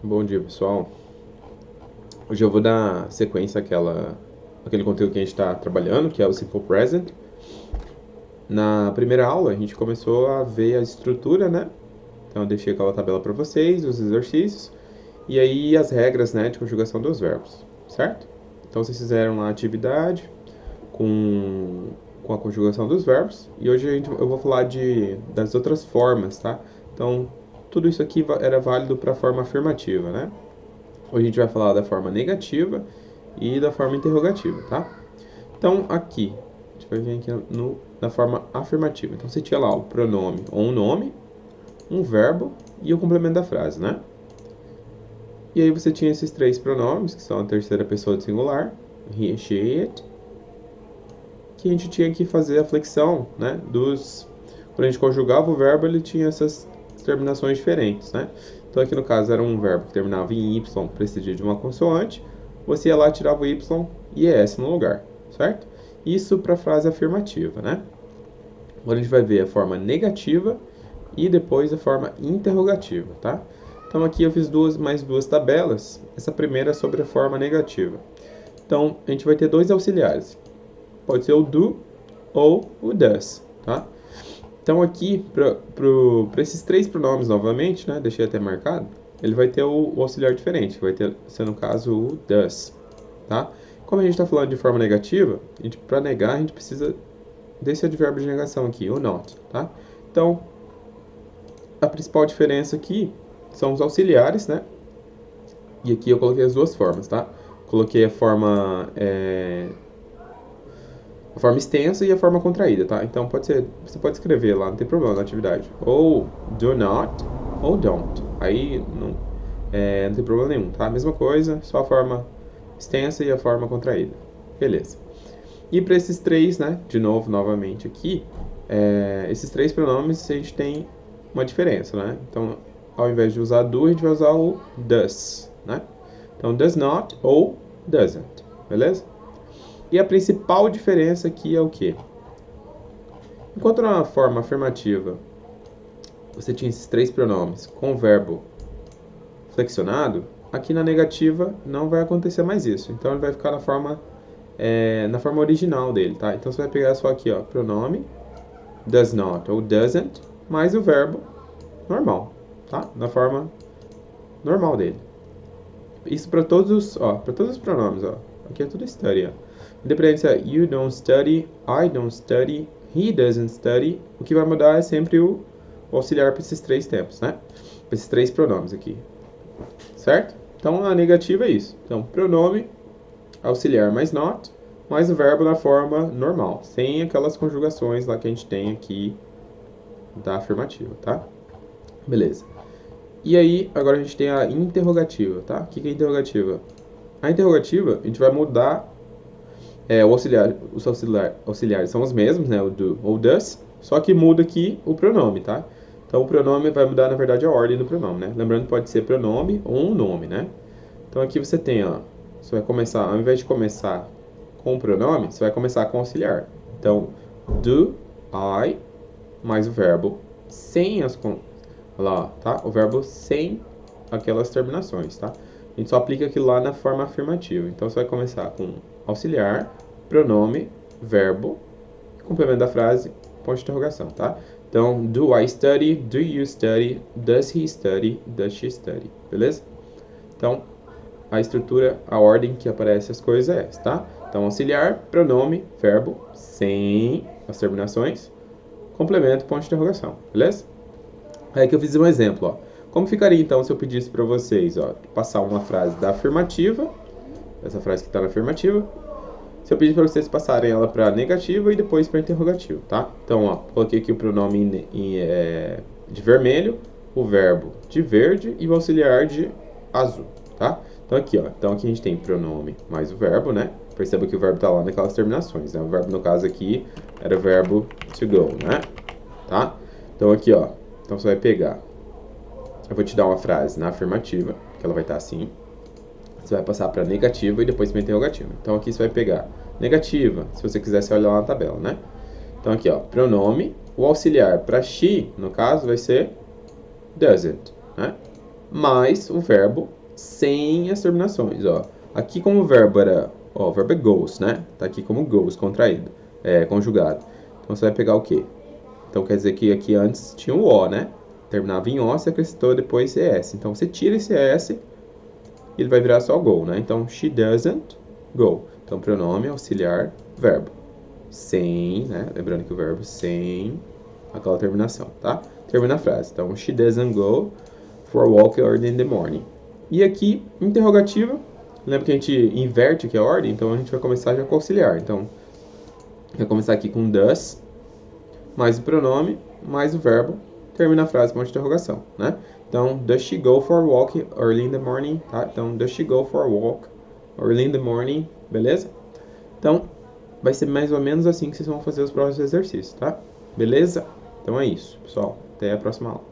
Bom dia, pessoal. Hoje eu vou dar sequência àquele conteúdo que a gente está trabalhando, que é o Simple Present. Na primeira aula, a gente começou a ver a estrutura, né? Então, eu deixei aquela tabela para vocês, os exercícios, e aí as regras, né, de conjugação dos verbos, certo? Então, vocês fizeram lá a atividade com a conjugação dos verbos, e hoje eu vou falar das outras formas, tá? Então, tudo isso aqui era válido para a forma afirmativa, né? Hoje a gente vai falar da forma negativa e da forma interrogativa, tá? Então, aqui, a gente vai vir aqui na forma afirmativa. Então, você tinha lá o pronome ou um nome, um verbo e o complemento da frase, né? E aí você tinha esses três pronomes, que são a terceira pessoa do singular, he, she, it, que a gente tinha que fazer a flexão, né? Quando a gente conjugava o verbo, ele tinha essas terminações diferentes, né? Então aqui no caso era um verbo que terminava em Y, precedia de uma consoante, você ia lá, tirava o Y e S no lugar, certo? Isso para a frase afirmativa, né? Agora a gente vai ver a forma negativa e depois a forma interrogativa, tá? Então aqui eu fiz mais duas tabelas. Essa primeira é sobre a forma negativa. Então a gente vai ter dois auxiliares. Pode ser o do ou o does, tá? Então aqui, para esses três pronomes novamente, né, deixei até marcado, ele vai ter o auxiliar diferente, vai ter, ser no caso o does, tá? Como a gente está falando de forma negativa, para negar a gente precisa desse advérbio de negação aqui, o not, tá? Então, a principal diferença aqui são os auxiliares, né? E aqui eu coloquei as duas formas, tá? Coloquei a forma extensa e a forma contraída, tá? Então você pode escrever lá, não tem problema na atividade. Ou do not, ou don't. Aí não tem problema nenhum, tá? Mesma coisa, só a forma extensa e a forma contraída. Beleza. E para esses três, né? De novo, novamente aqui, esses três pronomes a gente tem uma diferença, né? Então, ao invés de usar do, a gente vai usar o does, né? Então, does not ou doesn't, beleza? E a principal diferença aqui é o quê? Enquanto na forma afirmativa você tinha esses três pronomes com o verbo flexionado, aqui na negativa não vai acontecer mais isso. Então ele vai ficar na forma original dele, tá? Então você vai pegar só aqui, ó, pronome does not ou doesn't mais o verbo normal, tá? Na forma normal dele. Isso para todos os pronomes, ó. Aqui é tudo study, ó. Independente se é you don't study, I don't study, he doesn't study, o que vai mudar é sempre o auxiliar para esses três tempos, né? Para esses três pronomes aqui. Certo? Então a negativa é isso. Então, pronome, auxiliar mais not, mais o verbo na forma normal, sem aquelas conjugações lá que a gente tem aqui da afirmativa, tá? Beleza. E aí, agora a gente tem a interrogativa, tá? O que é interrogativa? A interrogativa, a gente vai mudar os auxiliares são os mesmos, né? O do ou does, só que muda aqui o pronome, tá? Então o pronome vai mudar, na verdade, a ordem do pronome, né? Lembrando que pode ser pronome ou um nome, né? Então aqui você tem, ó, você vai começar, ao invés de começar com o pronome, você vai começar com o auxiliar. Então, do, I, mais o verbo sem lá, tá? O verbo sem aquelas terminações, tá? A gente só aplica aquilo lá na forma afirmativa. Então você vai começar com auxiliar, pronome, verbo, complemento da frase, ponto de interrogação, tá? Então, do I study, do you study, does he study, does she study, beleza? Então, a estrutura, a ordem que aparece as coisas é essa, tá? Então, auxiliar, pronome, verbo, sem as terminações, complemento, ponto de interrogação, beleza? Aí que eu fiz um exemplo, ó. Como ficaria então se eu pedisse para vocês, ó, passar uma frase da afirmativa, essa frase que está na afirmativa, se eu pedir para vocês passarem ela para negativa e depois para interrogativa, tá? Então, ó, coloquei aqui o pronome de vermelho, o verbo de verde e o auxiliar de azul, tá? Então aqui, ó, então aqui a gente tem pronome mais o verbo, né? Perceba que o verbo está lá naquelas terminações, né? O verbo no caso aqui era o verbo to go, né? Tá? Então aqui, ó, então você vai pegar, eu vou te dar uma frase na afirmativa, que ela vai estar assim. Você vai passar para negativa e depois para interrogativa. Então aqui você vai pegar negativa, se você quiser você olha lá na tabela, né? Então aqui, ó, pronome, o auxiliar para she, no caso, vai ser doesn't, né? mais o verbo sem as terminações, ó. Aqui como o verbo era, ó, o verbo é goes, né? Tá aqui como goes, contraído, conjugado. Então você vai pegar o quê? Então quer dizer que aqui antes tinha o O, né? Terminava em O, você acrescentou depois ES. Então você tira esse ES e ele vai virar só go, né? Então she doesn't go. Então pronome auxiliar verbo. Sem, né? Lembrando que o verbo sem aquela terminação, tá? Termina a frase. Então she doesn't go for a walk early in the morning. E aqui, interrogativa. Lembra que a gente inverte aqui a ordem? Então a gente vai começar já com auxiliar. Então, vai começar aqui com does, mais o pronome, mais o verbo, termina a frase com a interrogação, né? Então, does she go for a walk early in the morning? Tá? Então, does she go for a walk early in the morning? Beleza? Então, vai ser mais ou menos assim que vocês vão fazer os próximos exercícios, tá? Beleza? Então é isso, pessoal. Até a próxima aula.